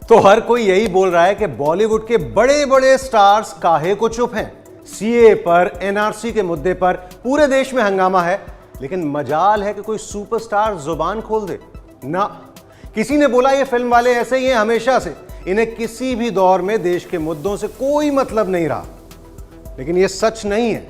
तो हर कोई यही बोल रहा है कि बॉलीवुड के बड़े बड़े स्टार्स काहे को चुप हैं। सीए पर, एनआरसी के मुद्दे पर पूरे देश में हंगामा है, लेकिन मजाल है कि कोई सुपरस्टार जुबान खोल दे ना। किसी ने बोला ये फिल्म वाले ऐसे ही हैं हमेशा से, इन्हें किसी भी दौर में देश के मुद्दों से कोई मतलब नहीं रहा। लेकिन ये सच नहीं है,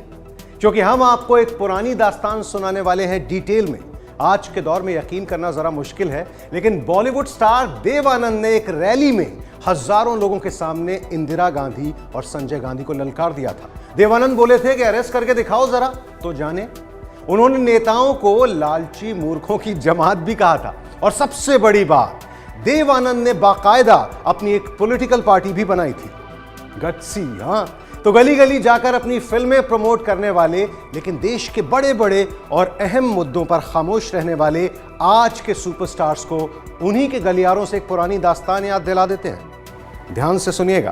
क्योंकि हम आपको एक पुरानी दास्तान सुनाने वाले हैं डिटेल में। आज के दौर में यकीन करना जरा मुश्किल है, लेकिन बॉलीवुड स्टार देव आनंद ने एक रैली में हजारों लोगों के सामने इंदिरा गांधी और संजय गांधी को ललकार दिया था। देव आनंद बोले थे कि अरेस्ट करके दिखाओ जरा तो जाने। उन्होंने नेताओं को लालची मूर्खों की जमात भी कहा था, और सबसे बड़ी बात, देव आनंद ने बाकायदा अपनी एक पॉलिटिकल पार्टी भी बनाई थी, गट्सी। हाँ, तो गली गली जाकर अपनी फिल्में प्रमोट करने वाले, लेकिन देश के बड़े बड़े और अहम मुद्दों पर खामोश रहने वाले आज के सुपरस्टार्स को उन्हीं के गलियारों से एक पुरानी दास्तान याद दिला देते हैं। ध्यान से सुनिएगा।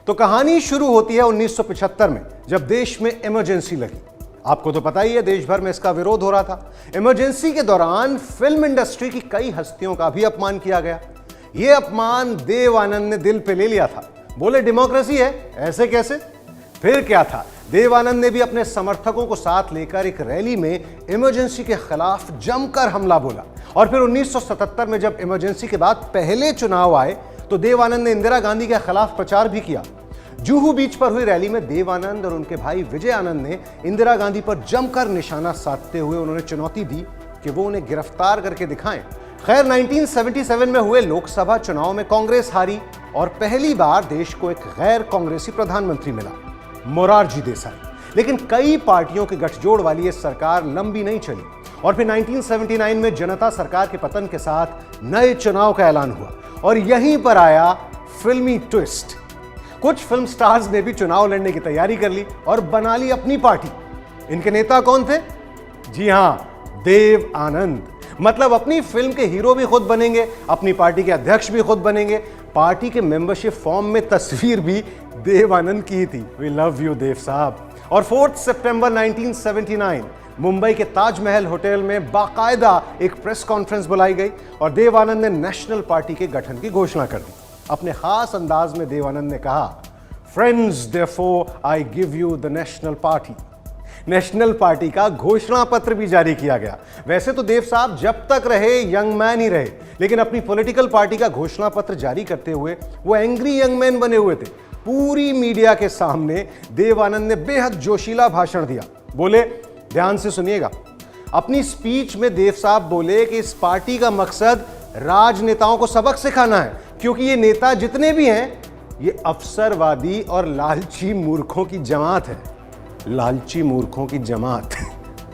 तो कहानी शुरू होती है 1975 में, जब देश में इमरजेंसी लगी। आपको तो पता ही है, देश भर में इसका विरोध हो रहा था। इमरजेंसी के दौरान फिल्म इंडस्ट्री की कई हस्तियों का भी अपमान किया गया। यह अपमान देव आनंद ने दिल पे ले लिया था। बोले डेमोक्रेसी है, ऐसे कैसे? फिर क्या था, देव आनंद ने भी अपने समर्थकों को साथ लेकर एक रैली में इमरजेंसी के खिलाफ जमकर हमला बोला। और फिर 1977 में जब इमरजेंसी के बाद पहले चुनाव आए, तो देव आनंद ने इंदिरा गांधी के खिलाफ प्रचार भी किया। जुहू बीच पर हुई रैली में देव आनंद और उनके भाई विजय आनंद ने इंदिरा गांधी पर जमकर निशाना साधते हुए उन्होंने चुनौती दी कि वो उन्हें गिरफ्तार करके दिखाएं। खैर, 1977 में हुए लोकसभा चुनाव में कांग्रेस हारी और पहली बार देश को एक गैर कांग्रेसी प्रधानमंत्री मिला, मोरारजी देसाई। लेकिन कई पार्टियों के गठजोड़ वाली ये सरकार लंबी नहीं चली, और फिर 1979 में जनता सरकार के पतन के साथ नए चुनाव का ऐलान हुआ। और यहीं पर आया फिल्मी ट्विस्ट। कुछ फिल्म स्टार्स ने भी चुनाव लड़ने की तैयारी कर ली और बना ली अपनी पार्टी। इनके नेता कौन थे? जी हां, देव आनंद। मतलब अपनी फिल्म के हीरो भी खुद बनेंगे, अपनी पार्टी के अध्यक्ष भी खुद बनेंगे। पार्टी के मेंबरशिप फॉर्म में तस्वीर भी देव आनंद की ही थी। वी लव यू देव साहब। और 4 सितंबर 1979 मुंबई के ताजमहल होटल में बाकायदा एक प्रेस कॉन्फ्रेंस बुलाई गई और देव आनंद ने नेशनल पार्टी के गठन की घोषणा कर दी। अपने खास अंदाज में देव आनंद ने कहा, friends, therefore I give you the national party. National party का घोषणा पत्र भी जारी किया गया। वैसे तो देव साहब जब तक रहे यंग मैन ही रहे, लेकिन अपनी पॉलिटिकल पार्टी का घोषणा पत्र जारी करते हुए वो एंग्री यंग मैन बने हुए थे। पूरी मीडिया के सामने देव आनंद ने बेहद जोशीला भाषण दिया। बोले, ध्यान से सुनिएगा। अपनी स्पीच में देव साहब बोले कि इस पार्टी का मकसद राजनेताओं को सबक सिखाना है, क्योंकि ये नेता जितने भी हैं ये अफसरवादी और लालची मूर्खों की जमात है। लालची मूर्खों की जमात।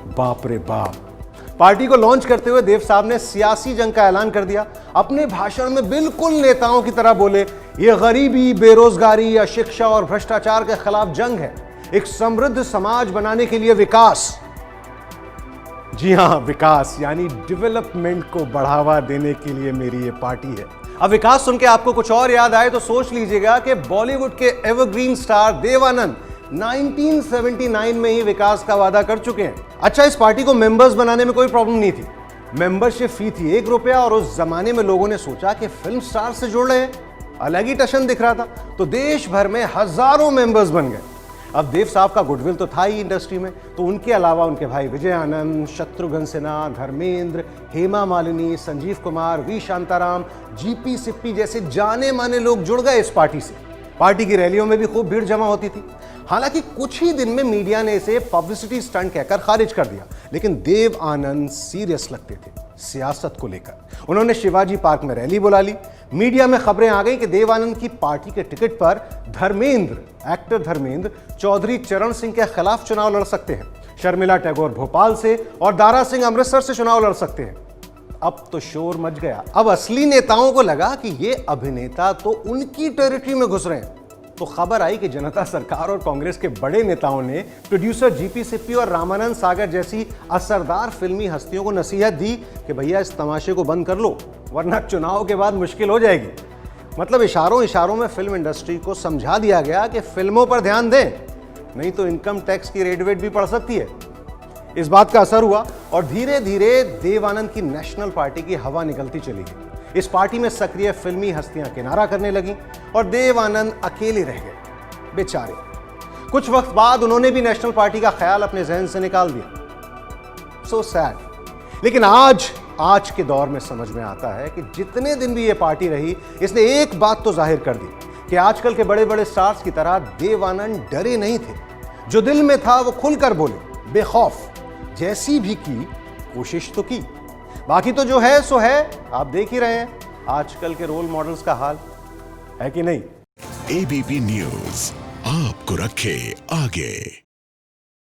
बाप रे बाप। पार्टी को लॉन्च करते हुए देव साहब ने सियासी जंग का ऐलान कर दिया। अपने भाषण में बिल्कुल नेताओं की तरह बोले, ये गरीबी, बेरोजगारी, अशिक्षा और भ्रष्टाचार के खिलाफ जंग है। एक समृद्ध समाज बनाने के लिए विकास। जी हां, विकास यानी डेवलपमेंट को बढ़ावा देने के लिए मेरी ये पार्टी है। अब विकास सुन के आपको कुछ और याद आए तो सोच लीजिएगा कि बॉलीवुड के एवरग्रीन स्टार देव आनंद 1979 में ही विकास का वादा कर चुके हैं। अच्छा, इस पार्टी को मेंबर्स बनाने में कोई प्रॉब्लम नहीं थी। मेंबरशिप फी थी 1 रुपया, और उस जमाने में लोगों ने सोचा कि फिल्म स्टार से जुड़ रहे हैं, अलग ही टशन दिख रहा था, तो देश भर में हजारों मेंबर्स बन गए। अब देव साहब का गुडविल तो था ही इंडस्ट्री में, तो उनके अलावा उनके भाई विजय आनंद, शत्रुघ्न सिन्हा, धर्मेंद्र, हेमा मालिनी, संजीव कुमार, वी शांताराम, जीपी सिप्पी जैसे जाने माने लोग जुड़ गए इस पार्टी से। पार्टी की रैलियों में भी खूब भीड़ जमा होती थी। हालांकि कुछ ही दिन में मीडिया ने इसे पब्लिसिटी स्टंट कहकर खारिज कर दिया, लेकिन देव आनंद सीरियस लगते थे सियासत को लेकर। उन्होंने शिवाजी पार्क में रैली बुला ली। मीडिया में खबरें आ गई कि देव आनंद की पार्टी के टिकट पर एक्टर धर्मेंद्र चौधरी चरण सिंह के खिलाफ चुनाव लड़ सकते हैं। शर्मिला टैगोर भोपाल से और दारा सिंह अमृतसर से चुनाव लड़ सकते हैं। अब तो शोर मच गया। अब असली नेताओं को लगा कि ये अभिनेता तो उनकी टेरिटरी में घुस रहे हैं। तो खबर आई कि जनता सरकार और कांग्रेस के बड़े नेताओं ने प्रोड्यूसर जीपी सिप्पी और रामानंद सागर जैसी असरदार फिल्मी हस्तियों को नसीहत दी कि भैया इस तमाशे को बंद कर लो, वरना चुनाव के बाद मुश्किल हो जाएगी। मतलब इशारों इशारों में फिल्म इंडस्ट्री को समझा दिया गया कि फिल्मों पर ध्यान दें, नहीं तो इनकम टैक्स की रेट वेट भी पड़ सकती है। इस बात का असर हुआ और धीरे धीरे देव आनंद की नेशनल पार्टी की हवा निकलती चली गई। इस पार्टी में सक्रिय फिल्मी हस्तियां किनारा करने लगीं और देव आनंद अकेले रह गए बेचारे। कुछ वक्त बाद उन्होंने भी नेशनल पार्टी का ख्याल अपने जहन से निकाल दिया। So sad. लेकिन आज के दौर में समझ में आता है कि जितने दिन भी ये पार्टी रही, इसने एक बात तो जाहिर कर दी कि आजकल के बड़े बड़े स्टार्स की तरह देव आनंद डरे नहीं थे। जो दिल में था वो खुलकर बोले, बेखौफ, जैसी भी की कोशिश तो की। बाकी तो जो है सो है, आप देख ही रहे हैं आजकल के रोल मॉडल्स का हाल, है कि नहीं? एबीपी न्यूज आपको रखे आगे।